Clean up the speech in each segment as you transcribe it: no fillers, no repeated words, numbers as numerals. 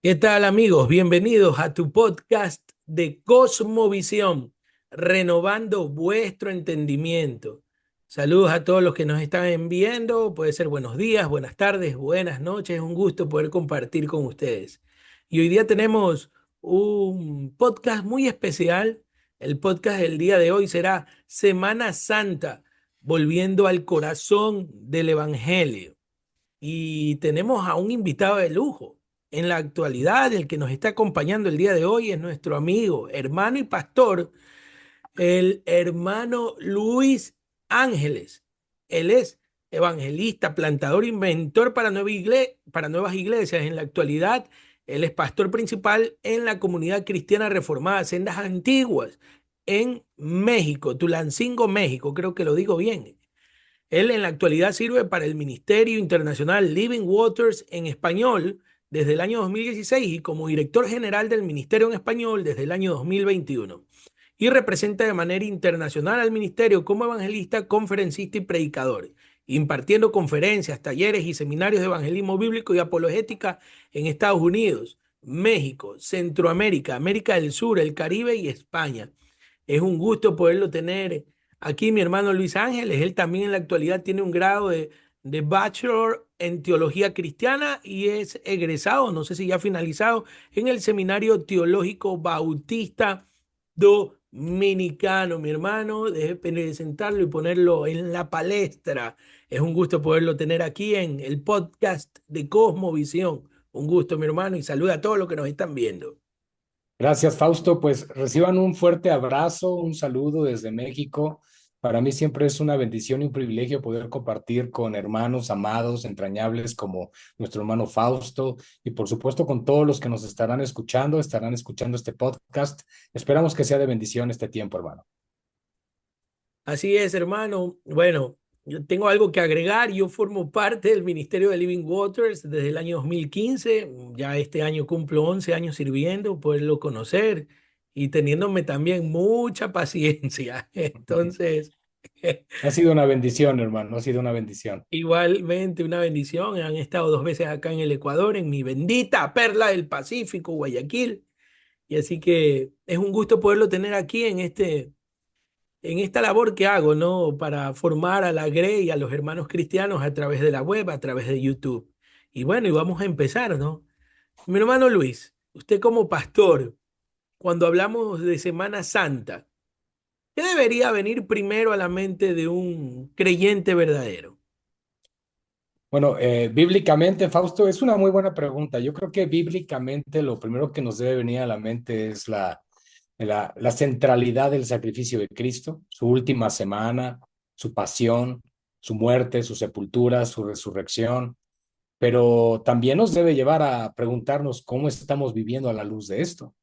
¿Qué tal, amigos? Bienvenidos a tu podcast de Cosmovisión, renovando vuestro entendimiento. Saludos a todos los que nos están viendo. Puede ser buenos días, buenas tardes, buenas noches. Es un gusto poder compartir con ustedes. Y hoy día tenemos un podcast muy especial. El podcast del día de hoy será Semana Santa, volviendo al corazón del Evangelio. Y tenemos a un invitado de lujo. En la actualidad, el que nos está acompañando el día de hoy es nuestro amigo, hermano y pastor, el hermano Luis Ángeles. Él es evangelista, plantador, inventor para, para nuevas iglesias. En la actualidad, él es pastor principal en la comunidad cristiana reformada, Sendas Antiguas, en México, Tulancingo, México. Creo que lo digo bien. Él en la actualidad sirve para el Ministerio Internacional Living Waters en español desde el año 2016 y como director general del Ministerio en español desde el año 2021. Y representa de manera internacional al ministerio como evangelista, conferencista y predicador, impartiendo conferencias, talleres y seminarios de evangelismo bíblico y apologética en Estados Unidos, México, Centroamérica, América del Sur, el Caribe y España. Es un gusto poderlo tener aquí, mi hermano Luis Ángeles. Él también en la actualidad tiene un grado de Bachelor en Teología Cristiana y es egresado, no sé si ya finalizado, en el Seminario Teológico Bautista Dominicano, mi hermano. Deje presentarlo y ponerlo en la palestra. Es un gusto poderlo tener aquí en el podcast de Cosmovisión. Un gusto, mi hermano, y saluda a todos los que nos están viendo. Gracias, Fausto. Pues reciban un fuerte abrazo, un saludo desde México. Para mí siempre es una bendición y un privilegio poder compartir con hermanos amados, entrañables como nuestro hermano Fausto y por supuesto con todos los que nos estarán escuchando este podcast. Esperamos que sea de bendición este tiempo, hermano. Así es, hermano. Bueno, yo tengo algo que agregar. Yo formo parte del Ministerio de Living Waters desde el año 2015. Ya este año cumplo 11 años sirviendo, poderlo conocer y teniéndome también mucha paciencia. Entonces, Ha sido una bendición, hermano, ha sido una bendición. igualmente una bendición. Han estado 2 veces acá en el Ecuador, en mi bendita perla del Pacífico, Guayaquil. Y así que es un gusto poderlo tener aquí en esta labor que hago, ¿no? Para formar a la Grey y a los hermanos cristianos a través de la web, a través de YouTube. Y bueno, y vamos a empezar, ¿no? Mi hermano Luis, usted como pastor, cuando hablamos de Semana Santa, ¿qué debería venir primero a la mente de un creyente verdadero? Bueno, bíblicamente, Fausto, es una muy buena pregunta. Yo creo que bíblicamente lo primero que nos debe venir a la mente es la centralidad del sacrificio de Cristo, su última semana, su pasión, su muerte, su sepultura, su resurrección, pero también nos debe llevar a preguntarnos cómo estamos viviendo a la luz de esto,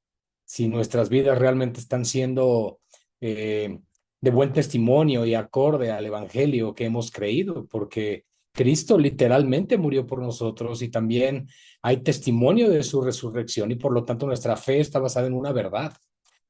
si nuestras vidas realmente están siendo eh, de buen testimonio y acorde al Evangelio que hemos creído, porque Cristo literalmente murió por nosotros y también hay testimonio de su resurrección y por lo tanto nuestra fe está basada en una verdad.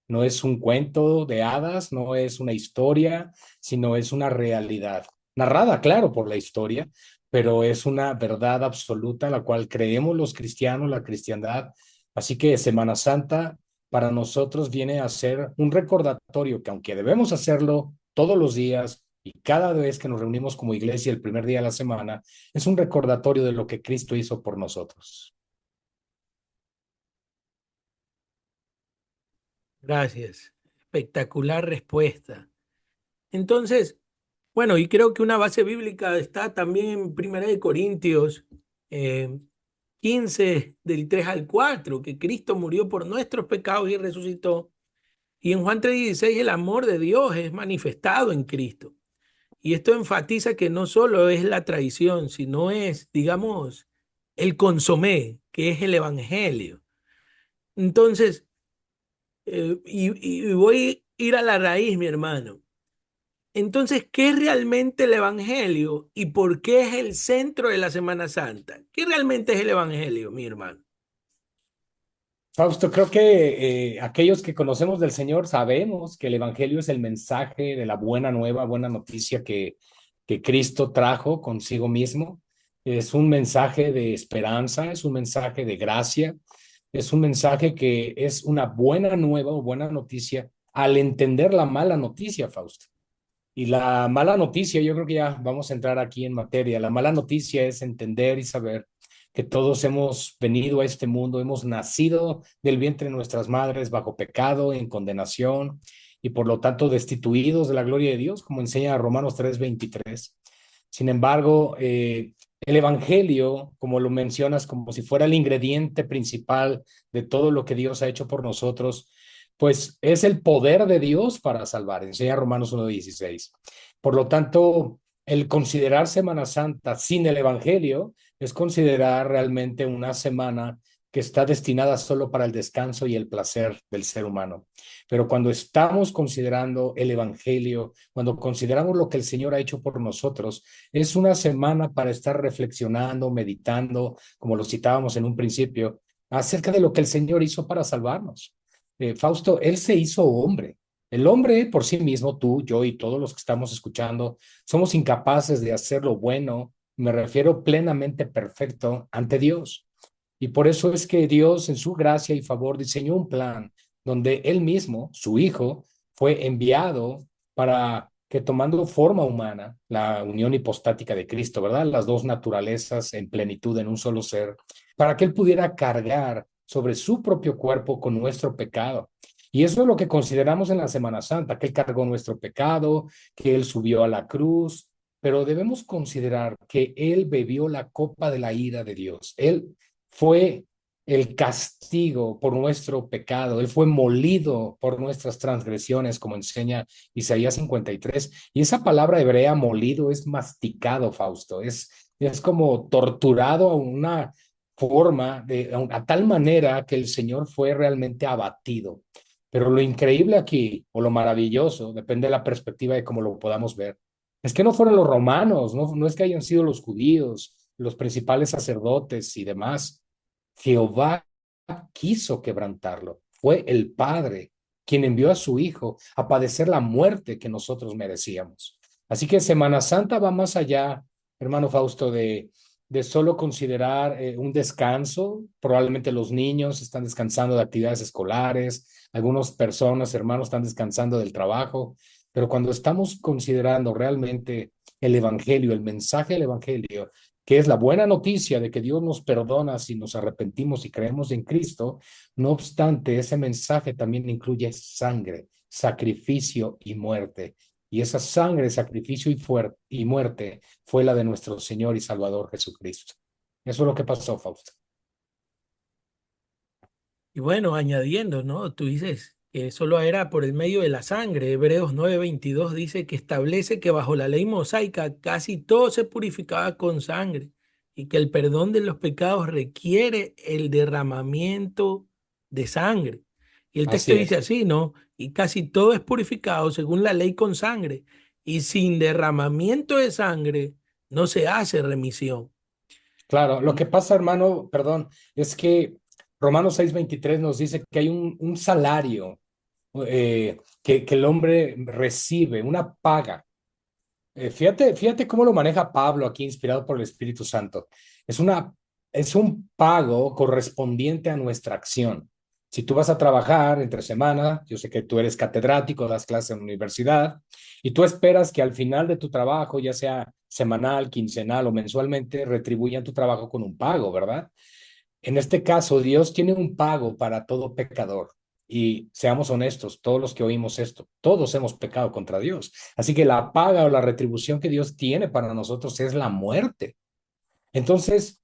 No es un cuento de hadas, no es una historia, sino es una realidad. Narrada, claro, por la historia, pero es una verdad absoluta, la cual creemos los cristianos, la cristiandad. Así que Semana Santa para nosotros viene a ser un recordatorio que aunque debemos hacerlo todos los días y cada vez que nos reunimos como iglesia el primer día de la semana, es un recordatorio de lo que Cristo hizo por nosotros. Gracias. Espectacular respuesta. Entonces, bueno, y creo que una base bíblica está también en Primera de Corintios eh, 15, del 3 al 4, que Cristo murió por nuestros pecados y resucitó. Y en Juan 3:16 el amor de Dios es manifestado en Cristo. Y esto enfatiza que no solo es la tradición, sino es, digamos, el consomé, que es el evangelio. Entonces, y voy a ir a la raíz, mi hermano. Entonces, ¿qué es realmente el evangelio y por qué es el centro de la Semana Santa? ¿Qué realmente es el evangelio, mi hermano? Fausto, creo que aquellos que conocemos del Señor sabemos que el Evangelio es el mensaje de la buena nueva, buena noticia que Cristo trajo consigo mismo. Es un mensaje de esperanza, es un mensaje de gracia, es un mensaje que es una buena nueva o buena noticia al entender la mala noticia, Fausto. Y la mala noticia, yo creo que ya vamos a entrar aquí en materia. La mala noticia es entender y saber que todos hemos venido a este mundo, hemos nacido del vientre de nuestras madres bajo pecado, en condenación y por lo tanto destituidos de la gloria de Dios, como enseña Romanos 3:23. Sin embargo, el Evangelio, como lo mencionas, como si fuera el ingrediente principal de todo lo que Dios ha hecho por nosotros, pues es el poder de Dios para salvar, enseña Romanos 1:16. Por lo tanto, el considerar Semana Santa sin el Evangelio es considerar realmente una semana que está destinada solo para el descanso y el placer del ser humano. Pero cuando estamos considerando el Evangelio, cuando consideramos lo que el Señor ha hecho por nosotros, es una semana para estar reflexionando, meditando, como lo citábamos en un principio, acerca de lo que el Señor hizo para salvarnos. Fausto, Él se hizo hombre. El hombre por sí mismo, tú, yo y todos los que estamos escuchando, somos incapaces de hacer lo bueno, me refiero plenamente perfecto ante Dios. Y por eso es que Dios, en su gracia y favor, diseñó un plan donde Él mismo, su Hijo, fue enviado para que tomando forma humana, la unión hipostática de Cristo, ¿verdad? Las dos naturalezas en plenitud en un solo ser, para que Él pudiera cargar sobre su propio cuerpo con nuestro pecado. Y eso es lo que consideramos en la Semana Santa, que Él cargó nuestro pecado, que Él subió a la cruz, pero debemos considerar que Él bebió la copa de la ira de Dios. Él fue el castigo por nuestro pecado. Él fue molido por nuestras transgresiones, como enseña Isaías 53. Y esa palabra hebrea, molido, es masticado, Fausto. Es como torturado a una forma, a tal manera que el Señor fue realmente abatido. Pero lo increíble aquí, o lo maravilloso, depende de la perspectiva de cómo lo podamos ver, es que no fueron los romanos, no es que hayan sido los judíos, los principales sacerdotes y demás. Jehová quiso quebrantarlo. Fue el Padre quien envió a su Hijo a padecer la muerte que nosotros merecíamos. Así que Semana Santa va más allá, hermano Fausto, de solo considerar un descanso. Probablemente los niños están descansando de actividades escolares, algunas personas, hermanos, están descansando del trabajo, pero cuando estamos considerando realmente el Evangelio, el mensaje del Evangelio, que es la buena noticia de que Dios nos perdona si nos arrepentimos y creemos en Cristo. No obstante, ese mensaje también incluye sangre, sacrificio y muerte. Y esa sangre, sacrificio y muerte fue la de nuestro Señor y Salvador Jesucristo. Eso es lo que pasó, Fausto. Y bueno, añadiendo, ¿no? Tú dices que solo era por el medio de la sangre. Hebreos 9:22 dice que establece que bajo la ley mosaica casi todo se purificaba con sangre y que el perdón de los pecados requiere el derramamiento de sangre. Y el texto Así dice es. así, ¿no? Y casi todo es purificado según la ley con sangre. Y sin derramamiento de sangre no se hace remisión. Claro, lo que pasa, hermano, perdón, es que Romanos 6:23 nos dice que hay un salario que el hombre recibe, una paga. Fíjate cómo lo maneja Pablo aquí, inspirado por el Espíritu Santo. Es una, es un pago correspondiente a nuestra acción. Si tú vas a trabajar entre semana, yo sé que tú eres catedrático, das clases en la universidad, y tú esperas que al final de tu trabajo, ya sea semanal, quincenal o mensualmente, retribuyan tu trabajo con un pago, ¿verdad? En este caso, Dios tiene un pago para todo pecador. Y seamos honestos, todos los que oímos esto, todos hemos pecado contra Dios. Así que la paga o la retribución que Dios tiene para nosotros es la muerte. Entonces,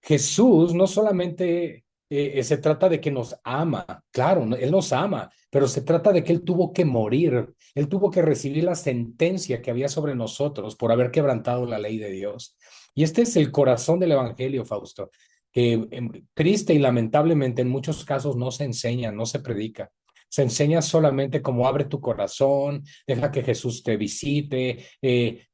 Jesús no solamente se trata de que nos ama, claro, Él nos ama, pero se trata de que Él tuvo que morir, Él tuvo que recibir la sentencia que había sobre nosotros por haber quebrantado la ley de Dios. Y este es el corazón del Evangelio, Fausto, que triste y lamentablemente en muchos casos no se enseña, no se predica. Se enseña solamente como abre tu corazón, deja que Jesús te visite,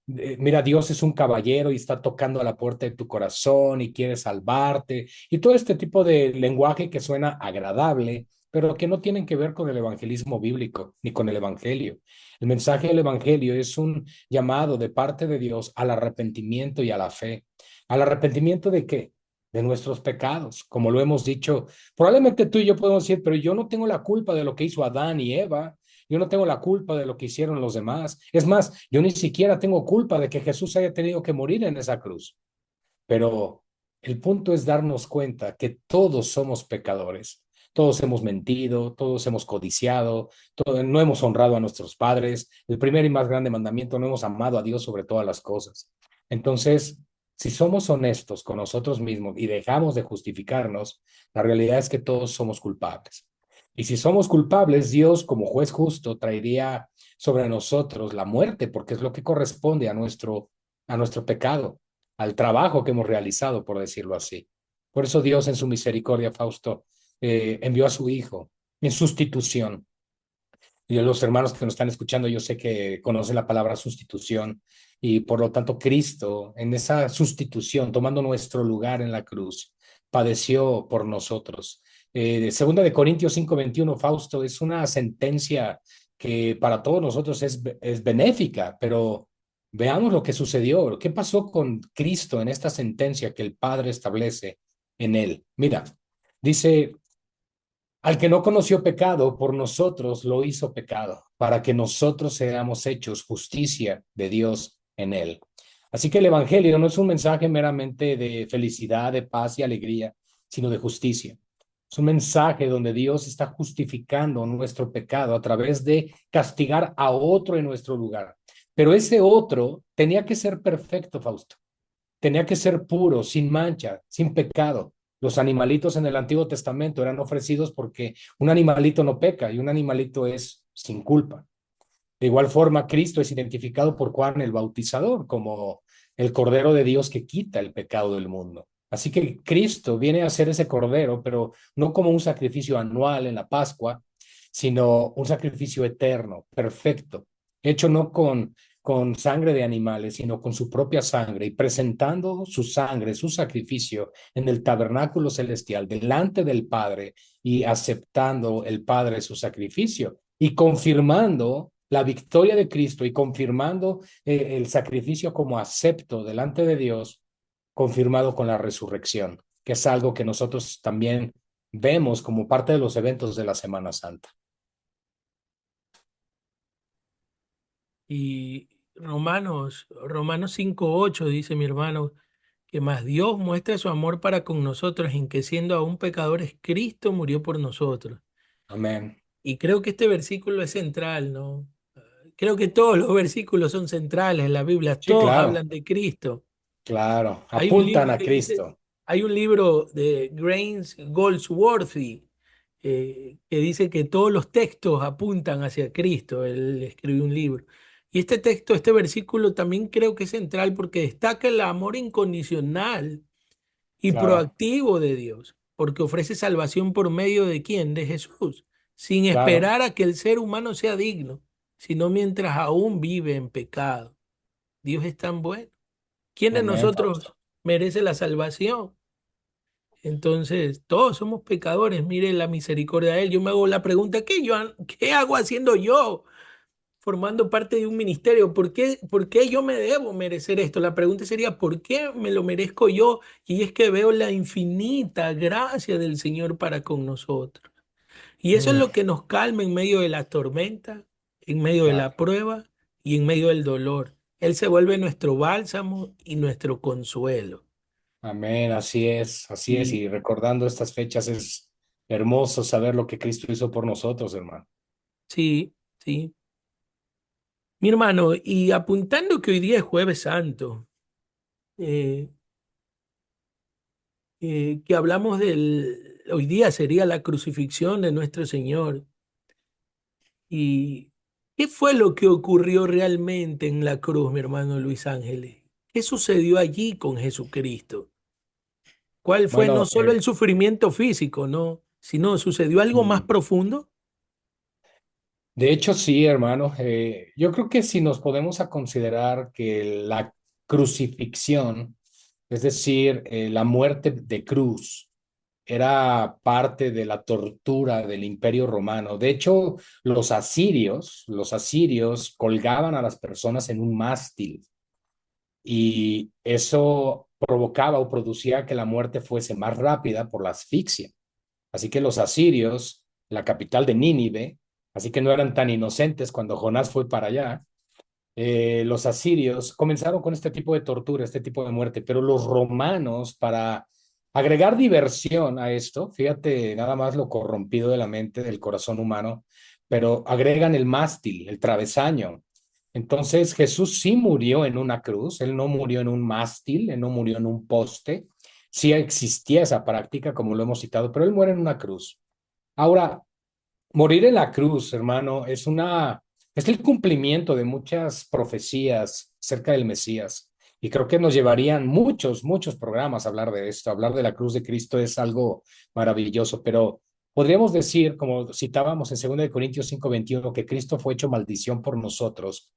mira, Dios es un caballero y está tocando a la puerta de tu corazón y quiere salvarte, y todo este tipo de lenguaje que suena agradable, pero que no tienen que ver con el evangelismo bíblico ni con el evangelio. El mensaje del evangelio es un llamado de parte de Dios al arrepentimiento y a la fe. ¿Al arrepentimiento de qué? de nuestros pecados. Como lo hemos dicho, probablemente tú y yo podemos decir, pero yo no tengo la culpa de lo que hizo Adán y Eva. Yo no tengo la culpa de lo que hicieron los demás. Es más, yo ni siquiera tengo culpa de que Jesús haya tenido que morir en esa cruz. Pero el punto es darnos cuenta que todos somos pecadores. Todos hemos mentido, todos hemos codiciado, no hemos honrado a nuestros padres. El primer y más grande mandamiento, no hemos amado a Dios sobre todas las cosas. Entonces, si somos honestos con nosotros mismos y dejamos de justificarnos, la realidad es que todos somos culpables. Y si somos culpables, Dios, como juez justo, traería sobre nosotros la muerte, porque es lo que corresponde a nuestro pecado, al trabajo que hemos realizado, por decirlo así. Por eso Dios en su misericordia, Fausto, envió a su Hijo en sustitución. Y los hermanos que nos están escuchando, yo sé que conocen la palabra sustitución y por lo tanto Cristo en esa sustitución, tomando nuestro lugar en la cruz, padeció por nosotros. Segunda de Corintios 5:21, Fausto, es una sentencia que para todos nosotros es benéfica, pero veamos lo que sucedió. ¿Qué pasó con Cristo en esta sentencia que el Padre establece en él? Mira, dice, al que no conoció pecado, por nosotros lo hizo pecado, para que nosotros seamos hechos justicia de Dios en él. Así que el Evangelio no es un mensaje meramente de felicidad, de paz y alegría, sino de justicia. Es un mensaje donde Dios está justificando nuestro pecado a través de castigar a otro en nuestro lugar. Pero ese otro tenía que ser perfecto, Fausto. Tenía que ser puro, sin mancha, sin pecado. Los animalitos en el Antiguo Testamento eran ofrecidos porque un animalito no peca y un animalito es sin culpa. De igual forma, Cristo es identificado por Juan el Bautizador como el Cordero de Dios que quita el pecado del mundo. Así que Cristo viene a ser ese Cordero, pero no como un sacrificio anual en la Pascua, sino un sacrificio eterno, perfecto, hecho no con sangre de animales, sino con su propia sangre y presentando su sangre, su sacrificio en el tabernáculo celestial delante del Padre y aceptando el Padre su sacrificio y confirmando la victoria de Cristo y confirmando el sacrificio como acepto delante de Dios, confirmado con la resurrección, que es algo que nosotros también vemos como parte de los eventos de la Semana Santa. Y Romanos 5:8 dice mi hermano, que más Dios muestra su amor para con nosotros en que siendo aún pecadores, Cristo murió por nosotros. Amén. Y creo que este versículo es central, ¿no? Creo que todos los versículos son centrales en la Biblia, Sí, todos claro, hablan de Cristo. claro. Hay un Apuntan libro a que dice, Cristo. hay un libro de Grace Goldsworthy que dice que todos los textos apuntan hacia Cristo. Él escribió un libro. Y este texto, este versículo también creo que es central porque destaca el amor incondicional y Claro, proactivo de Dios, porque ofrece salvación por medio de quién, de Jesús, sin claro. esperar a que el ser humano sea digno, sino mientras aún vive en pecado. Dios es tan bueno. ¿Quién de Amén, Fausto. nosotros merece la salvación? Entonces, todos somos pecadores. Mire la misericordia de Él. Yo me hago la pregunta, ¿qué hago haciendo yo, formando parte de un ministerio? ¿Por qué yo me debo merecer esto? La pregunta sería, ¿por qué me lo merezco yo? Y es que veo la infinita gracia del Señor para con nosotros. Y eso es Mm, lo que nos calma en medio de la tormenta, en medio de claro. la prueba y en medio del dolor. Él se vuelve nuestro bálsamo y nuestro consuelo. Amén, así es, así es. Y Y recordando estas fechas es hermoso saber lo que Cristo hizo por nosotros, hermano. sí, sí. Mi hermano, y apuntando que hoy día es Jueves Santo, eh, que hablamos hoy día sería la crucifixión de nuestro Señor. ¿Y qué fue lo que ocurrió realmente en la cruz, mi hermano Luis Ángeles? ¿Qué sucedió allí con Jesucristo? ¿Cuál fue no Bueno, solo el sufrimiento físico, no, sino sucedió algo más mm, profundo? de hecho sí, hermano. Yo creo que si nos podemos a considerar que la crucifixión, es decir, la muerte de cruz, era parte de la tortura del Imperio Romano. De hecho, los asirios colgaban a las personas en un mástil y eso provocaba o producía que la muerte fuese más rápida por la asfixia. Así que los asirios, la capital de Nínive, así que no eran tan inocentes cuando Jonás fue para allá, los asirios comenzaron con este tipo de tortura, este tipo de muerte, pero los romanos, para agregar diversión a esto, fíjate nada más lo corrompido de la mente, del corazón humano, pero agregan el mástil, el travesaño. Entonces Jesús sí murió en una cruz, él no murió en un mástil, él no murió en un poste, sí existía esa práctica, como lo hemos citado, pero él muere en una cruz. Ahora, morir en la cruz, hermano, es el cumplimiento de muchas profecías acerca del Mesías. Y creo que nos llevarían muchos programas a hablar de esto. Hablar de la cruz de Cristo es algo maravilloso, pero podríamos decir, como citábamos en 2 de Corintios 5:21, que Cristo fue hecho maldición por nosotros.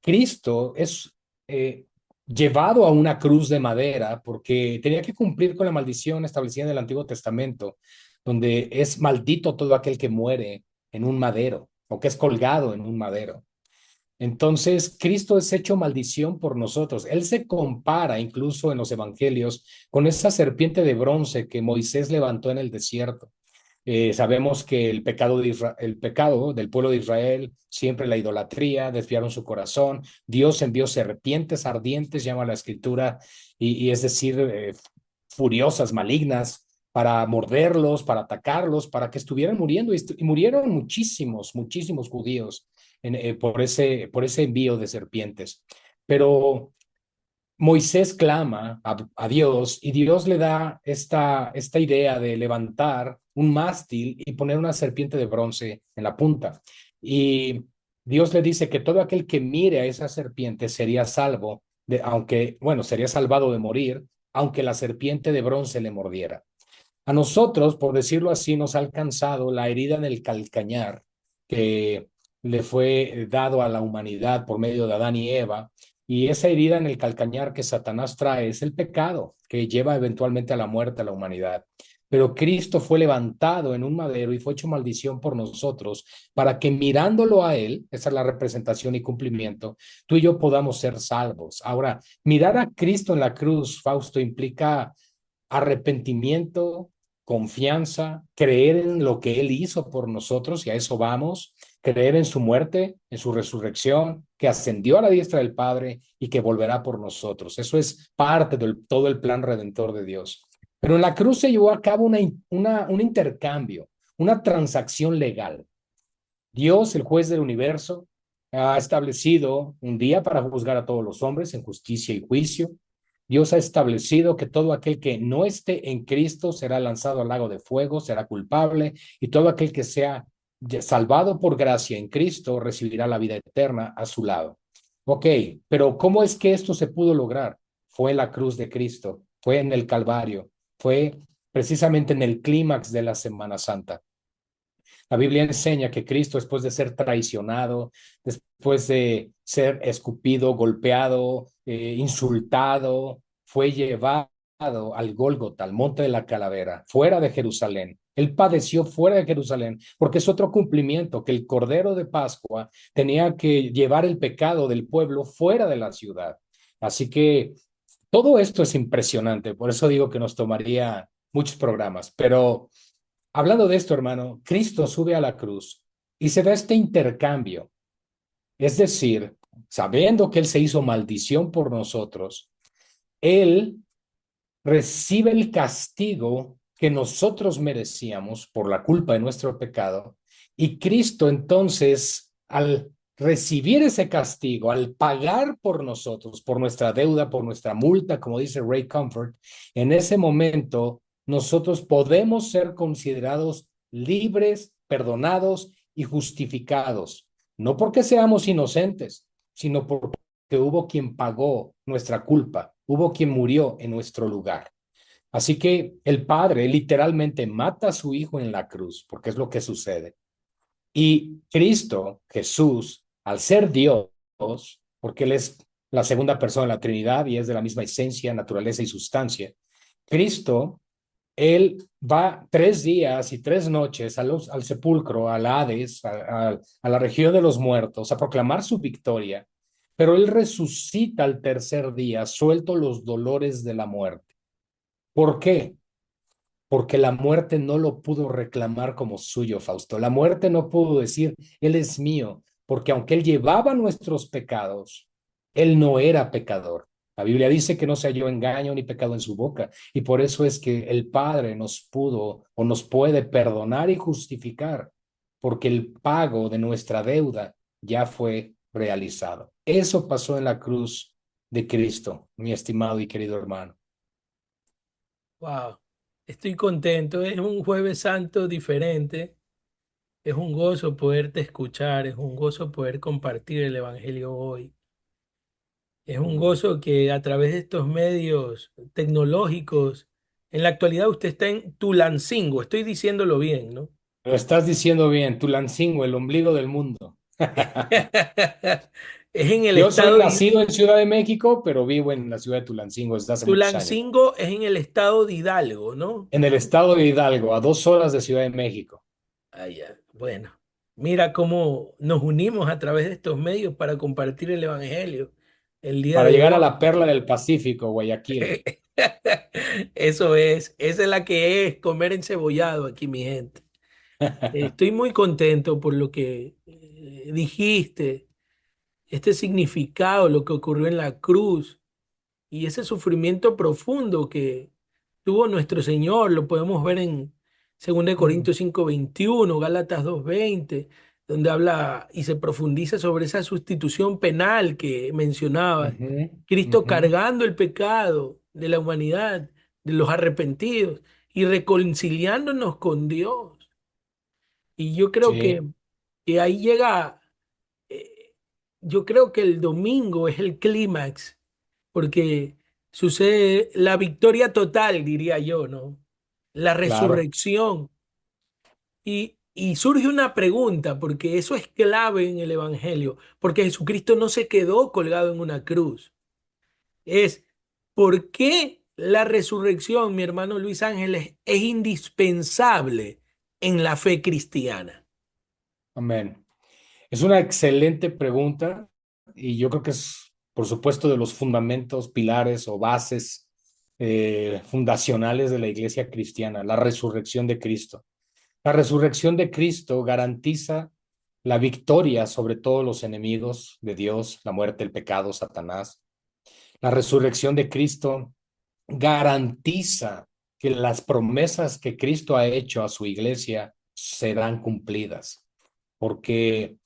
Cristo es llevado a una cruz de madera porque tenía que cumplir con la maldición establecida en el Antiguo Testamento, donde es maldito todo aquel que muere en un madero o que es colgado en un madero. Entonces, Cristo es hecho maldición por nosotros. Él se compara incluso en los evangelios con esa serpiente de bronce que Moisés levantó en el desierto. Sabemos que el pecado del pueblo de Israel, siempre la idolatría, desviaron su corazón. Dios envió serpientes ardientes, llama la escritura, y es decir, furiosas, malignas, para morderlos, para atacarlos, para que estuvieran muriendo. Y murieron muchísimos judíos por ese envío de serpientes. Pero Moisés clama a Dios y Dios le da esta idea de levantar un mástil y poner una serpiente de bronce en la punta. Y Dios le dice que todo aquel que mire a esa serpiente sería salvo, bueno, sería salvado de morir, aunque la serpiente de bronce le mordiera. A nosotros, por decirlo así, nos ha alcanzado la herida en el calcañar que le fue dado a la humanidad por medio de Adán y Eva. Y esa herida en el calcañar que Satanás trae es el pecado que lleva eventualmente a la muerte a la humanidad. Pero Cristo fue levantado en un madero y fue hecho maldición por nosotros para que mirándolo a Él, esa es la representación y cumplimiento, tú y yo podamos ser salvos. Ahora, mirar a Cristo en la cruz, Fausto, implica arrepentimiento, confianza, creer en lo que Él hizo por nosotros, y a eso vamos, creer en su muerte, en su resurrección, que ascendió a la diestra del Padre y que volverá por nosotros. Eso es parte de todo el plan redentor de Dios. Pero en la cruz se llevó a cabo un intercambio, una transacción legal. Dios, el juez del universo, ha establecido un día para juzgar a todos los hombres en justicia y juicio. Dios ha establecido que todo aquel que no esté en Cristo será lanzado al lago de fuego, será culpable, y todo aquel que sea salvado por gracia en Cristo recibirá la vida eterna a su lado. Ok, pero ¿cómo es que esto se pudo lograr? Fue en la cruz de Cristo, fue en el Calvario, fue precisamente en el clímax de la Semana Santa. La Biblia enseña que Cristo, después de ser traicionado, después de ser escupido, golpeado, insultado, fue llevado al Gólgota, al monte de la calavera, fuera de Jerusalén. Él padeció fuera de Jerusalén, porque es otro cumplimiento, que el Cordero de Pascua tenía que llevar el pecado del pueblo fuera de la ciudad. Así que todo esto es impresionante, por eso digo que nos tomaría muchos programas, pero hablando de esto, hermano, Cristo sube a la cruz y se da este intercambio. Es decir, sabiendo que Él se hizo maldición por nosotros, Él recibe el castigo que nosotros merecíamos por la culpa de nuestro pecado. Y Cristo entonces, al recibir ese castigo, al pagar por nosotros, por nuestra deuda, por nuestra multa, como dice Ray Comfort, en ese momento nosotros podemos ser considerados libres, perdonados y justificados, no porque seamos inocentes, sino porque hubo quien pagó nuestra culpa, hubo quien murió en nuestro lugar. Así que el Padre literalmente mata a su Hijo en la cruz, porque es lo que sucede. Y Cristo, Jesús, al ser Dios, porque Él es la segunda persona de la Trinidad y es de la misma esencia, naturaleza y sustancia, Cristo, Él va 3 días y 3 noches al sepulcro, al Hades, a la región de los muertos, a proclamar su victoria, pero Él resucita al tercer día, suelto los dolores de la muerte. ¿Por qué? Porque la muerte no lo pudo reclamar como suyo, Fausto. La muerte no pudo decir, Él es mío, porque aunque Él llevaba nuestros pecados, Él no era pecador. La Biblia dice que no se halló engaño ni pecado en su boca, y por eso es que el Padre nos pudo o nos puede perdonar y justificar, porque el pago de nuestra deuda ya fue realizado. Eso pasó en la cruz de Cristo, mi estimado y querido hermano. Wow, estoy contento. Es un Jueves Santo diferente. Es un gozo poderte escuchar, es un gozo poder compartir el Evangelio hoy. Es un gozo que a través de estos medios tecnológicos, en la actualidad usted está en Tulancingo, estoy diciéndolo bien, ¿no? Lo estás diciendo bien, Tulancingo, el ombligo del mundo. Es en el Yo soy estado de nacido en Ciudad de México, pero vivo en la ciudad de Tulancingo desde hace muchos años. Tulancingo, es en el estado de Hidalgo, ¿no? En el estado de Hidalgo, a 2 horas de Ciudad de México, Allá. Bueno, mira cómo nos unimos a través de estos medios para compartir el Evangelio el día para de llegar a hoy. la perla del Pacífico, Guayaquil. Eso es, esa es la que es comer encebollado aquí, mi gente. Estoy muy contento por lo que dijiste, este significado, lo que ocurrió en la cruz y ese sufrimiento profundo que tuvo nuestro Señor, lo podemos ver en 2 Mm, Corintios 5:21, Gálatas 2:20, donde habla y se profundiza sobre esa sustitución penal que mencionabas. ujú, Cristo ujú. cargando el pecado de la humanidad, de los arrepentidos y reconciliándonos con Dios. Y yo creo Sí, que ahí llega, eh, yo creo que el domingo es el clímax, porque sucede la victoria total, diría yo, ¿no? La claro. resurrección. Y surge una pregunta, porque eso es clave en el Evangelio, porque Jesucristo no se quedó colgado en una cruz. Es, ¿por qué la resurrección, mi hermano Luis Ángeles, es indispensable en la fe cristiana? Amén. Es una excelente pregunta y yo creo que es, por supuesto, de los fundamentos, pilares o bases fundacionales de la iglesia cristiana, la resurrección de Cristo. La resurrección de Cristo garantiza la victoria sobre todos los enemigos de Dios, la muerte, el pecado, Satanás. La resurrección de Cristo garantiza que las promesas que Cristo ha hecho a su iglesia serán cumplidas, porque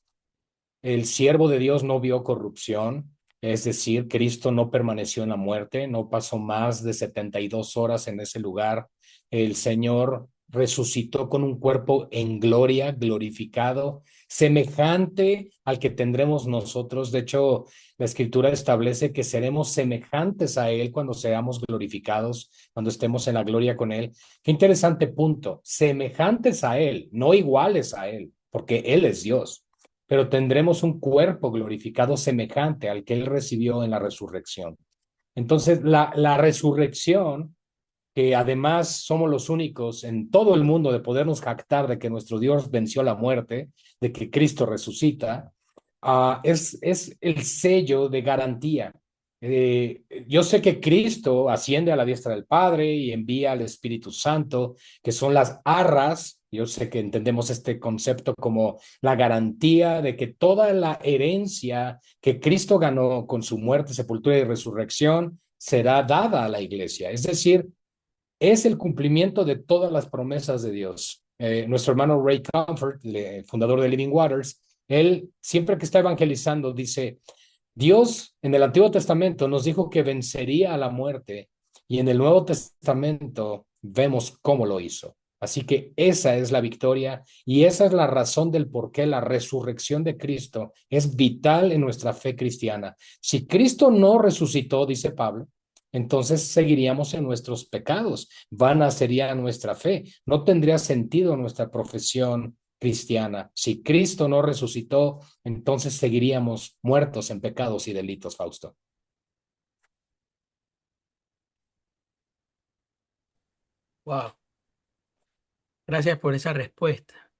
el siervo de Dios no vio corrupción, es decir, Cristo no permaneció en la muerte, no pasó más de 72 horas en ese lugar. El Señor resucitó con un cuerpo en gloria, glorificado, semejante al que tendremos nosotros. De hecho, la Escritura establece que seremos semejantes a Él cuando seamos glorificados, cuando estemos en la gloria con Él. Qué interesante punto, semejantes a Él, no iguales a Él, porque Él es Dios, pero tendremos un cuerpo glorificado semejante al que Él recibió en la resurrección. Entonces, la resurrección, que además somos los únicos en todo el mundo de podernos jactar de que nuestro Dios venció la muerte, de que Cristo resucita, es el sello de garantía. Yo sé que Cristo asciende a la diestra del Padre y envía al Espíritu Santo, que son las arras. Yo sé que entendemos este concepto como la garantía de que toda la herencia que Cristo ganó con su muerte, sepultura y resurrección será dada a la iglesia. Es decir, es el cumplimiento de todas las promesas de Dios. Nuestro hermano Ray Comfort, fundador de Living Waters, él siempre que está evangelizando dice, Dios en el Antiguo Testamento nos dijo que vencería a la muerte y en el Nuevo Testamento vemos cómo lo hizo. Así que esa es la victoria y esa es la razón del por qué la resurrección de Cristo es vital en nuestra fe cristiana. Si Cristo no resucitó, dice Pablo, entonces seguiríamos en nuestros pecados. Vana sería nuestra fe. No tendría sentido nuestra profesión cristiana. Si Cristo no resucitó, entonces seguiríamos muertos en pecados y delitos, Fausto. Wow, gracias por esa respuesta.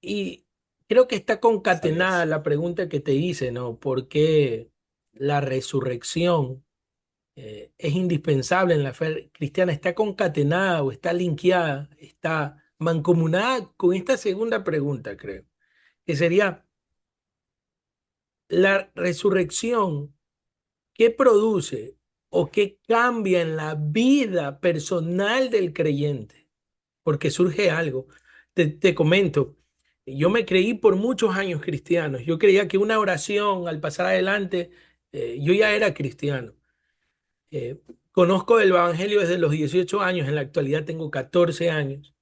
Y creo que está Así concatenada es. la pregunta que te hice, ¿no? ¿Por qué la resurrección es indispensable en la fe cristiana? Está concatenada o está linkeada, está mancomunada con esta segunda pregunta, creo, que sería la resurrección. ¿Qué produce o qué cambia en la vida personal del creyente? Porque surge algo. Te comento, yo me creí por muchos años cristiano. Yo creía que una oración al pasar adelante, yo ya era cristiano. Eh, Conozco el Evangelio desde los 18 años, en la actualidad tengo 14 años,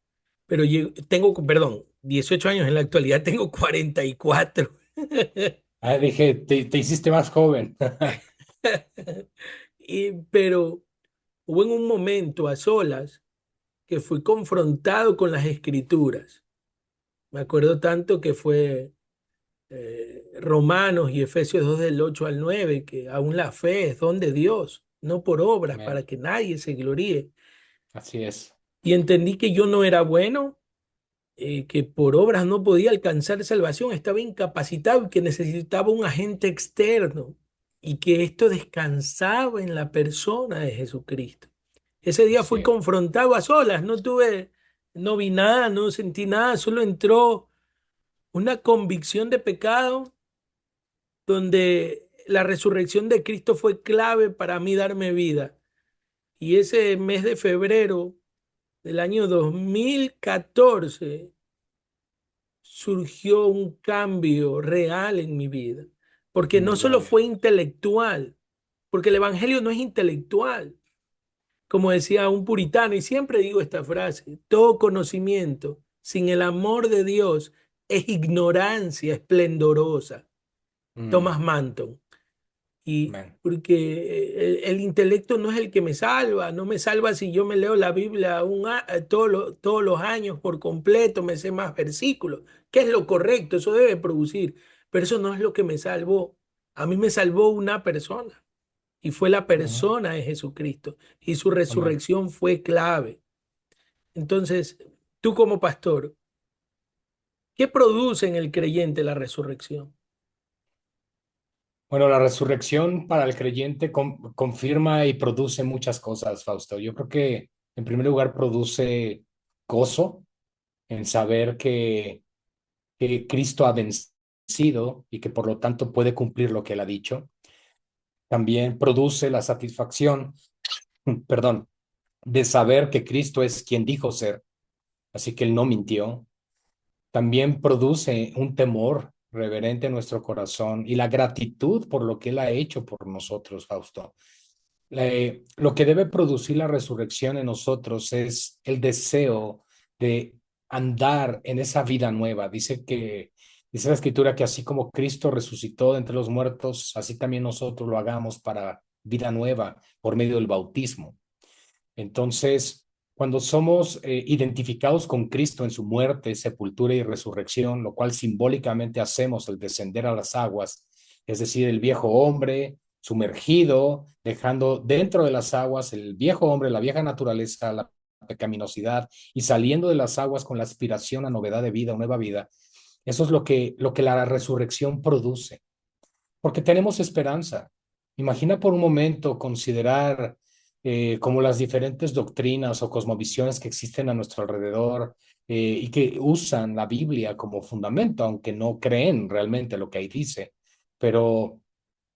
pero tengo, perdón, 18 años, en la actualidad tengo 44. Ah, dije, te hiciste más joven. Pero hubo en un momento a solas que fui confrontado con las escrituras. Me acuerdo tanto que fue Romanos y Efesios 2 del 8 al 9 que aún la fe es don de Dios, no por obras, Amén. para que nadie se gloríe. Así es. Y entendí que yo no era bueno, que por obras no podía alcanzar salvación, estaba incapacitado y que necesitaba un agente externo y que esto descansaba en la persona de Jesucristo. Ese día Así fui es. confrontado a solas, no vi nada, no sentí nada, solo entró una convicción de pecado donde la resurrección de Cristo fue clave para mí darme vida. Y ese mes de febrero del año 2014 surgió un cambio real en mi vida, porque no solo Gloria a fue Dios. intelectual, porque el Evangelio no es intelectual, como decía un puritano, y siempre digo esta frase: todo conocimiento sin el amor de Dios es ignorancia esplendorosa. Thomas Mm, Manton. Y amén. porque el intelecto no es el que me salva, no me salva si yo me leo la Biblia todos los años por completo, me sé más versículos, que es lo correcto, eso debe producir, pero eso no es lo que me salvó. A mí me salvó una persona y fue la Ujú. persona de Jesucristo y su Amén. resurrección fue clave. Entonces, tú como pastor, ¿qué produce en el creyente la resurrección? Bueno, la resurrección para el creyente confirma y produce muchas cosas, Fausto. Yo creo que en primer lugar produce gozo en saber que Cristo ha vencido y que por lo tanto puede cumplir lo que él ha dicho. También produce la satisfacción, perdón, de saber que Cristo es quien dijo ser, así que él no mintió. También produce un temor reverente en nuestro corazón y la gratitud por lo que él ha hecho por nosotros, Fausto. Lo que debe producir la resurrección en nosotros es el deseo de andar en esa vida nueva. Dice la escritura que así como Cristo resucitó de entre los muertos, así también nosotros lo hagamos para vida nueva por medio del bautismo. Entonces, cuando somos identificados con Cristo en su muerte, sepultura y resurrección, lo cual simbólicamente hacemos el descender a las aguas, es decir, el viejo hombre sumergido, dejando dentro de las aguas el viejo hombre, la vieja naturaleza, la pecaminosidad, y saliendo de las aguas con la aspiración a novedad de vida, nueva vida. Eso es lo que la resurrección produce, porque tenemos esperanza. Imagina por un momento considerar como las diferentes doctrinas o cosmovisiones que existen a nuestro alrededor y que usan la Biblia como fundamento, aunque no creen realmente lo que ahí dice, pero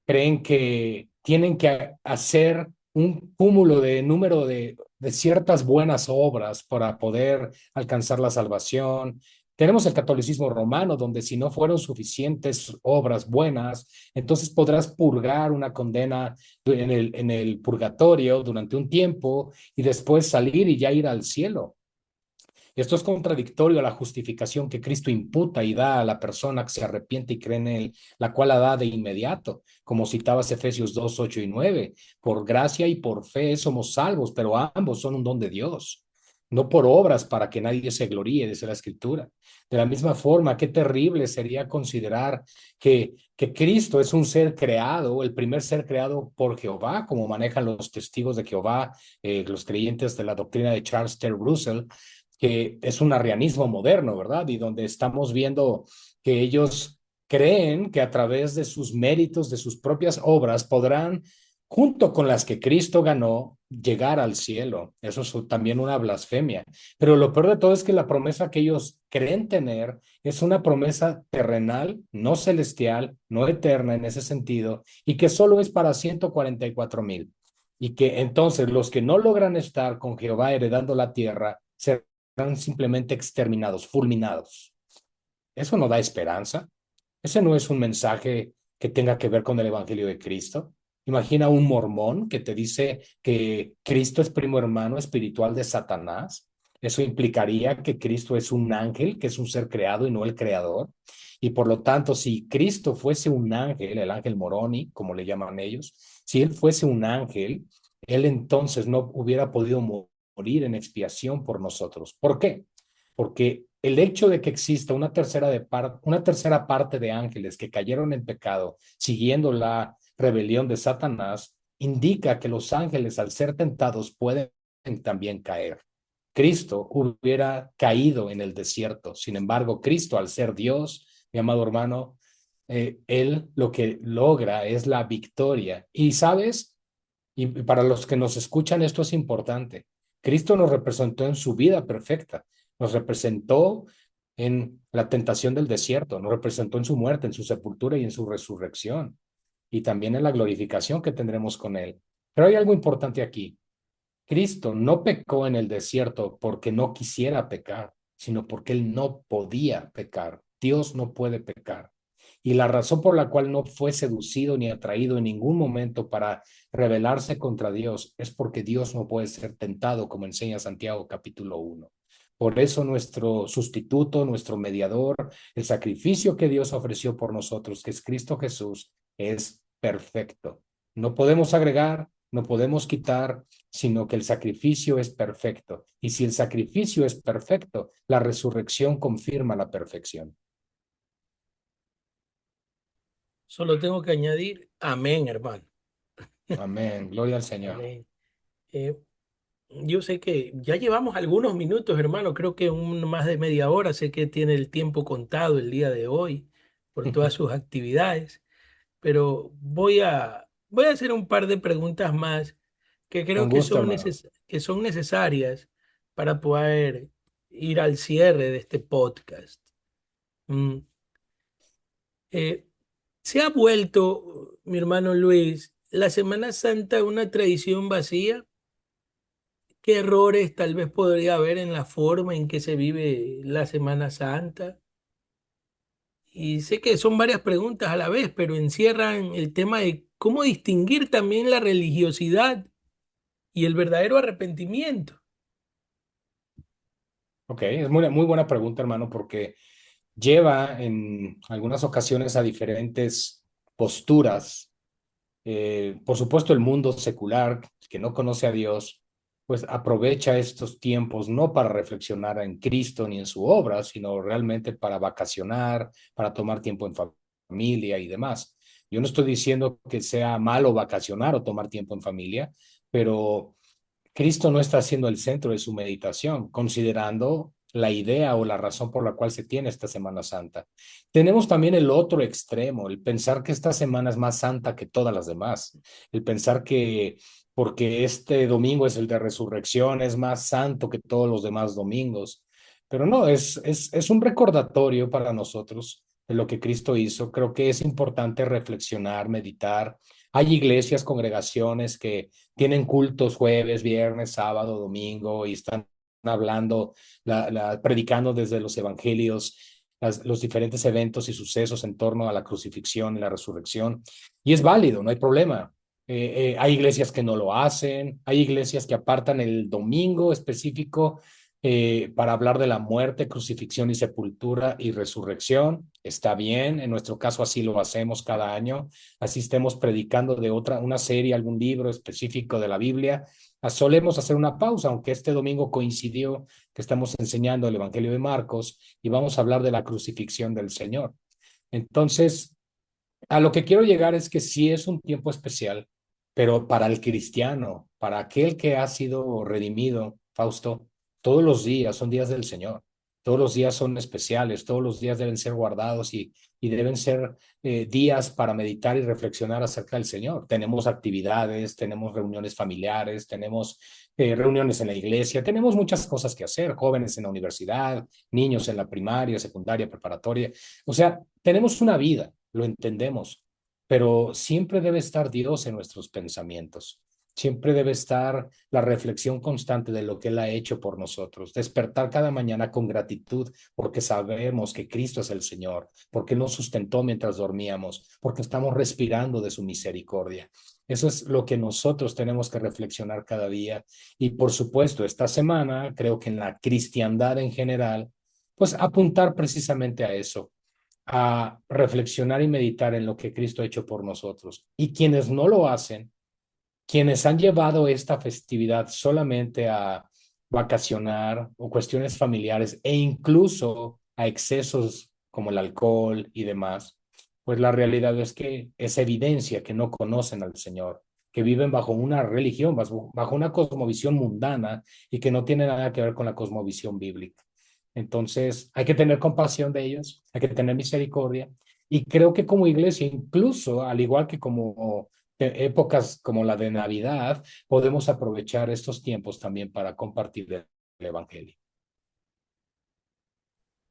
creen que tienen que hacer un cúmulo de número de ciertas buenas obras para poder alcanzar la salvación. Tenemos el catolicismo romano, donde si no fueron suficientes obras buenas, entonces podrás purgar una condena en el purgatorio durante un tiempo y después salir y ya ir al cielo. Esto es contradictorio a la justificación que Cristo imputa y da a la persona que se arrepiente y cree en Él, la cual la da de inmediato, como citabas Efesios 2, 8 y 9. Por gracia y por fe somos salvos, pero ambos son un don de Dios, no por obras para que nadie se gloríe, dice la Escritura. De la misma forma, qué terrible sería considerar que Cristo es un ser creado, el primer ser creado por Jehová, como manejan los testigos de Jehová, los creyentes de la doctrina de Charles Taylor Russell, que es un arrianismo moderno, ¿verdad? Y donde estamos viendo que ellos creen que a través de sus méritos, de sus propias obras, podrán, junto con las que Cristo ganó, llegar al cielo. Eso es también una blasfemia. Pero lo peor de todo es que la promesa que ellos creen tener es una promesa terrenal, no celestial, no eterna en ese sentido, y que solo es para 144,000. Y que entonces los que no logran estar con Jehová heredando la tierra serán simplemente exterminados, fulminados. Eso no da esperanza. Ese no es un mensaje que tenga que ver con el Evangelio de Cristo. Imagina un mormón que te dice que Cristo es primo hermano espiritual de Satanás. Eso implicaría que Cristo es un ángel, que es un ser creado y no el creador. Y por lo tanto, si Cristo fuese un ángel, el ángel Moroni, como le llaman ellos, si él fuese un ángel, él entonces no hubiera podido morir en expiación por nosotros. ¿Por qué? Porque el hecho de que exista una tercera parte de ángeles que cayeron en pecado siguiendo la rebelión de Satanás indica que los ángeles al ser tentados pueden también caer. Cristo hubiera caído en el desierto. Sin embargo, Cristo, al ser Dios, mi amado hermano, él lo que logra es la victoria. Y sabes, y para los que nos escuchan, esto es importante. Cristo nos representó en su vida perfecta, nos representó en la tentación del desierto, nos representó en su muerte, en su sepultura y en su resurrección, y también en la glorificación que tendremos con Él. Pero hay algo importante aquí. Cristo no pecó en el desierto porque no quisiera pecar, sino porque Él no podía pecar. Dios no puede pecar. Y la razón por la cual no fue seducido ni atraído en ningún momento para rebelarse contra Dios es porque Dios no puede ser tentado, como enseña Santiago capítulo 1. Por eso nuestro sustituto, nuestro mediador, el sacrificio que Dios ofreció por nosotros, que es Cristo Jesús, es perfecto. No podemos agregar, no podemos quitar, sino que el sacrificio es perfecto. Y si el sacrificio es perfecto, la resurrección confirma la perfección. Solo tengo que añadir amén, hermano. Amén. Gloria al Señor. Amén. Eh, yo sé que ya llevamos algunos minutos, hermano, creo que más de media hora. Sé que tiene el tiempo contado el día de hoy por todas sus actividades, pero voy a hacer un par de preguntas más que creo Con que gusto, hermano. que son necesarias para poder ir al cierre de este podcast. Mm, eh, ¿Se ha vuelto, mi hermano Luis, la Semana Santa una tradición vacía? ¿Qué errores tal vez podría haber en la forma en que se vive la Semana Santa? Y sé que son varias preguntas a la vez, pero encierran el tema de cómo distinguir también la religiosidad y el verdadero arrepentimiento. Ok, es muy buena pregunta, hermano, porque lleva en algunas ocasiones a diferentes posturas. Por supuesto, el mundo secular, que no conoce a Dios, pues aprovecha estos tiempos no para reflexionar en Cristo ni en su obra, sino realmente para vacacionar, para tomar tiempo en familia y demás. Yo no estoy diciendo que sea malo vacacionar o tomar tiempo en familia, pero Cristo no está siendo el centro de su meditación, considerando la idea o la razón por la cual se tiene esta Semana Santa. Tenemos también el otro extremo, el pensar que esta semana es más santa que todas las demás, el pensar que porque este domingo es el de resurrección, es más santo que todos los demás domingos. Pero no, es un recordatorio para nosotros de lo que Cristo hizo. Creo que es importante reflexionar, meditar. Hay iglesias, congregaciones que tienen cultos jueves, viernes, sábado, domingo y están hablando, predicando desde los evangelios, los diferentes eventos y sucesos en torno a la crucifixión y la resurrección. Y es válido, no hay problema. Hay iglesias que no lo hacen, hay iglesias que apartan el domingo específico para hablar de la muerte, crucifixión y sepultura y resurrección. Está bien, en nuestro caso así lo hacemos cada año, así estemos predicando de una serie, algún libro específico de la Biblia. Solemos hacer una pausa, aunque este domingo coincidió que estamos enseñando el Evangelio de Marcos y vamos a hablar de la crucifixión del Señor. Entonces, a lo que quiero llegar es que sí es un tiempo especial, pero para el cristiano, para aquel que ha sido redimido, Fausto, todos los días son días del Señor. Todos los días son especiales, todos los días deben ser guardados y deben ser días para meditar y reflexionar acerca del Señor. Tenemos actividades, tenemos reuniones familiares, tenemos reuniones en la iglesia, tenemos muchas cosas que hacer, jóvenes en la universidad, niños en la primaria, secundaria, preparatoria. O sea, tenemos una vida, lo entendemos, pero siempre debe estar Dios en nuestros pensamientos. Siempre debe estar la reflexión constante de lo que Él ha hecho por nosotros. Despertar cada mañana con gratitud porque sabemos que Cristo es el Señor, porque nos sustentó mientras dormíamos, porque estamos respirando de su misericordia. Eso es lo que nosotros tenemos que reflexionar cada día. Y por supuesto, esta semana creo que en la cristiandad en general, pues apuntar precisamente a eso, a reflexionar y meditar en lo que Cristo ha hecho por nosotros. Y quienes no lo hacen, quienes han llevado esta festividad solamente a vacacionar o cuestiones familiares e incluso a excesos como el alcohol y demás, pues la realidad es que es evidencia que no conocen al Señor, que viven bajo una religión, bajo una cosmovisión mundana y que no tiene nada que ver con la cosmovisión bíblica. Entonces, hay que tener compasión de ellos, hay que tener misericordia. Y creo que como iglesia, incluso al igual que como épocas como la de Navidad, podemos aprovechar estos tiempos también para compartir el Evangelio.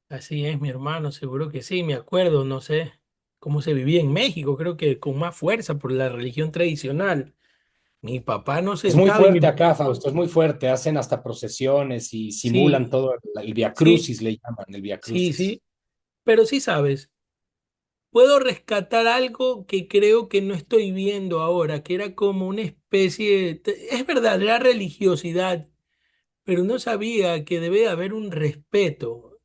Así es, mi hermano, seguro que sí, me acuerdo, no sé cómo se vivía en México, creo que con más fuerza por la religión tradicional. Mi papá nos Es muy sentaba y fuerte acá, Fausto, es muy fuerte. Hacen hasta procesiones y simulan sí, todo el Via sí, Crucis, le llaman el Via sí, Crucis. sí, pero sí sabes, puedo rescatar algo que creo que no estoy viendo ahora, que era como una especie, es verdad, era religiosidad, pero no sabía que debe haber un respeto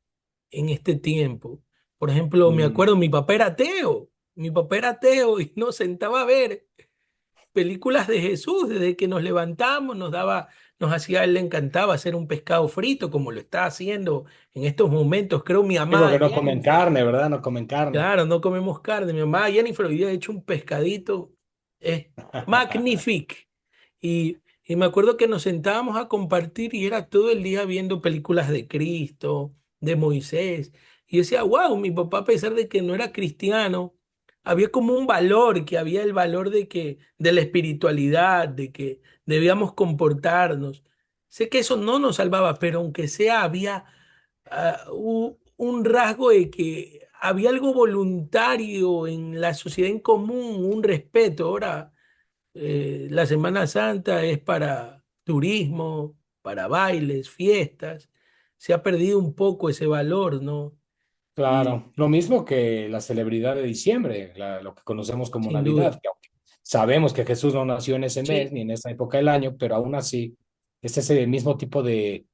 en este tiempo. Por ejemplo, me Mm. acuerdo, mi papá era ateo y nos sentaba a ver películas de Jesús, desde que nos levantamos, nos hacía, a él le encantaba hacer un pescado frito, como lo está haciendo en estos momentos, creo mi Sí, amada porque no comen Jennifer. carne, ¿verdad? No comen carne. Claro, no comemos carne. Mi mamá Jennifer hoy día ha hecho un pescadito, es magnífico. Y me acuerdo que nos sentábamos a compartir y era todo el día viendo películas de Cristo, de Moisés. Y yo decía, wow, mi papá, a pesar de que no era cristiano, había como un valor, que había el valor de la espiritualidad, de que debíamos comportarnos. Sé que eso no nos salvaba, pero aunque sea, había un rasgo de que había algo voluntario en la sociedad en común, un respeto. Ahora, la Semana Santa es para turismo, para bailes, fiestas. Se ha perdido un poco ese valor, ¿no? Y Claro, lo mismo que la celebridad de diciembre, lo que conocemos como sin duda, Navidad, que aunque sabemos que Jesús no nació en ese mes sí, ni en esa época del año, pero aún así es ese mismo tipo de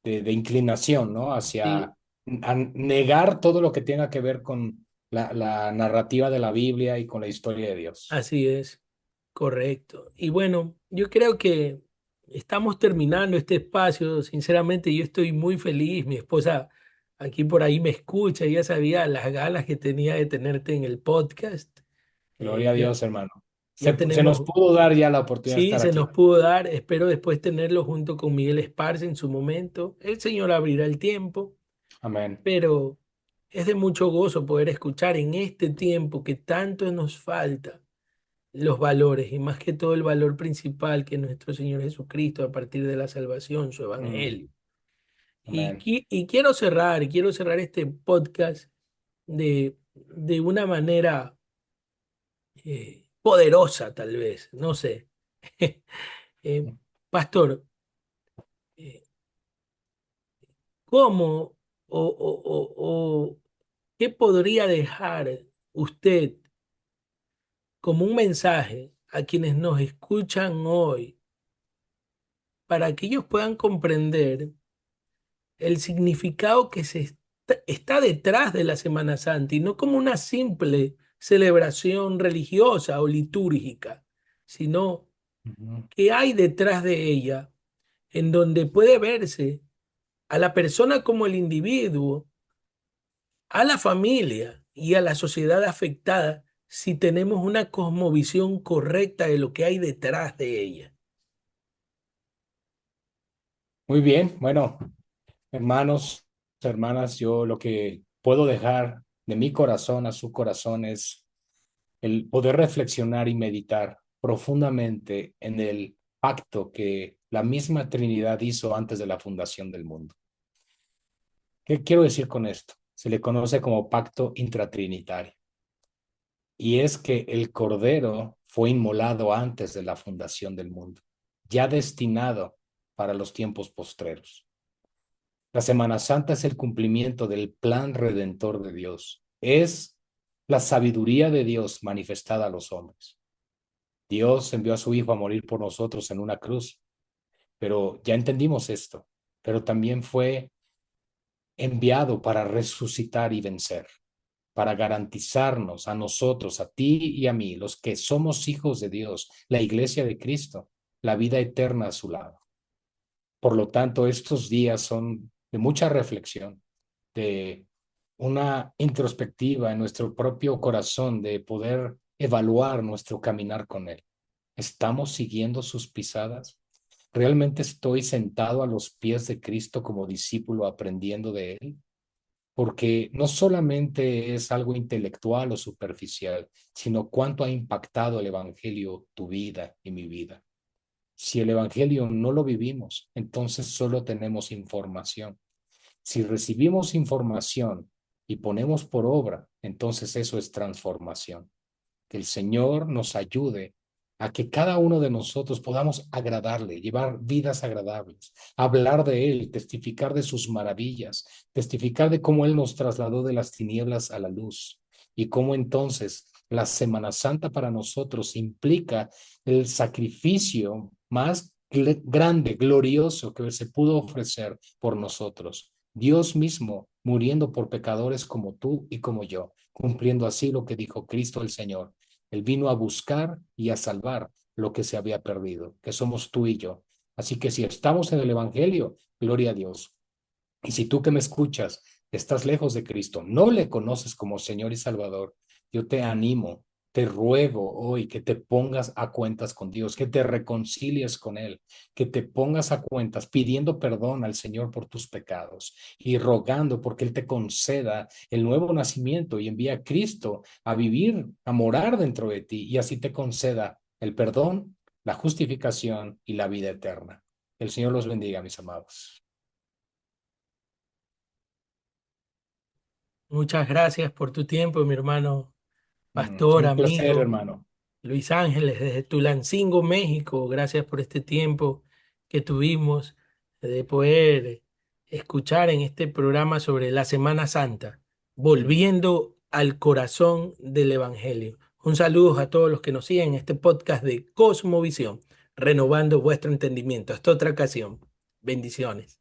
inclinación, ¿no? sí, Hacia negar todo lo que tenga que ver con la narrativa de la Biblia y con la historia de Dios. así es, correcto. Y bueno, yo creo que estamos terminando este espacio. Sinceramente, yo estoy muy feliz. Mi esposa aquí por ahí me escucha, ya sabía las ganas que tenía de tenerte en el podcast. Gloria a Ya, Dios, hermano. ya Se nos tenemos. pudo dar ya la oportunidad de Sí, estar se aquí. nos pudo dar. Espero después tenerlo junto con Miguel Esparza en su momento. El Señor abrirá el tiempo, Amén. pero es de mucho gozo poder escuchar en este tiempo que tanto nos falta los valores y más que todo el valor principal que es nuestro Señor Jesucristo a partir de la salvación, su Mm, evangelio. amén. Y quiero cerrar este podcast de una manera poderosa, tal vez, no sé. Eh, Pastor, eh, ¿cómo o qué podría dejar usted como un mensaje a quienes nos escuchan hoy para que ellos puedan comprender el significado que está detrás de la Semana Santa y no como una simple celebración religiosa o litúrgica, sino Ujú. qué hay detrás de ella, en donde puede verse a la persona como el individuo, a la familia y a la sociedad afectada si tenemos una cosmovisión correcta de lo que hay detrás de ella. Muy bien, bueno, hermanos. hermanas, yo lo que puedo dejar de mi corazón a su corazón es el poder reflexionar y meditar profundamente en el pacto que la misma Trinidad hizo antes de la fundación del mundo. ¿Qué quiero decir con esto? Se le conoce como pacto intratrinitario. Y es que el Cordero fue inmolado antes de la fundación del mundo, ya destinado para los tiempos postreros. La Semana Santa es el cumplimiento del plan redentor de Dios. Es la sabiduría de Dios manifestada a los hombres. Dios envió a su Hijo a morir por nosotros en una cruz, pero ya entendimos esto, pero también fue enviado para resucitar y vencer, para garantizarnos a nosotros, a ti y a mí, los que somos hijos de Dios, la iglesia de Cristo, la vida eterna a su lado. Por lo tanto, estos días son de mucha reflexión, de una introspectiva en nuestro propio corazón, de poder evaluar nuestro caminar con Él. ¿Estamos siguiendo sus pisadas? ¿Realmente estoy sentado a los pies de Cristo como discípulo aprendiendo de Él? Porque no solamente es algo intelectual o superficial, sino cuánto ha impactado el Evangelio tu vida y mi vida. Si el Evangelio no lo vivimos, entonces solo tenemos información. Si recibimos información y ponemos por obra, entonces eso es transformación. Que el Señor nos ayude a que cada uno de nosotros podamos agradarle, llevar vidas agradables, hablar de Él, testificar de sus maravillas, testificar de cómo Él nos trasladó de las tinieblas a la luz y cómo entonces la Semana Santa para nosotros implica el sacrificio más grande, glorioso que se pudo ofrecer por nosotros. Dios mismo muriendo por pecadores como tú y como yo, cumpliendo así lo que dijo Cristo el Señor. Él vino a buscar y a salvar lo que se había perdido, que somos tú y yo. Así que si estamos en el Evangelio, gloria a Dios. Y si tú que me escuchas estás lejos de Cristo, no le conoces como Señor y Salvador, yo te animo, te ruego hoy que te pongas a cuentas con Dios, que te reconcilies con Él, que te pongas a cuentas pidiendo perdón al Señor por tus pecados y rogando porque Él te conceda el nuevo nacimiento y envía a Cristo a vivir, a morar dentro de ti y así te conceda el perdón, la justificación y la vida eterna. El Señor los bendiga, mis amados. Muchas gracias por tu tiempo, mi hermano pastor, Un placer, amigo hermano. Luis Ángeles, desde Tulancingo, México. Gracias por este tiempo que tuvimos de poder escuchar en este programa sobre la Semana Santa, Mm. volviendo al corazón del Evangelio. Un saludo a todos los que nos siguen en este podcast de Cosmovisión, renovando vuestro entendimiento. Hasta otra ocasión. Bendiciones.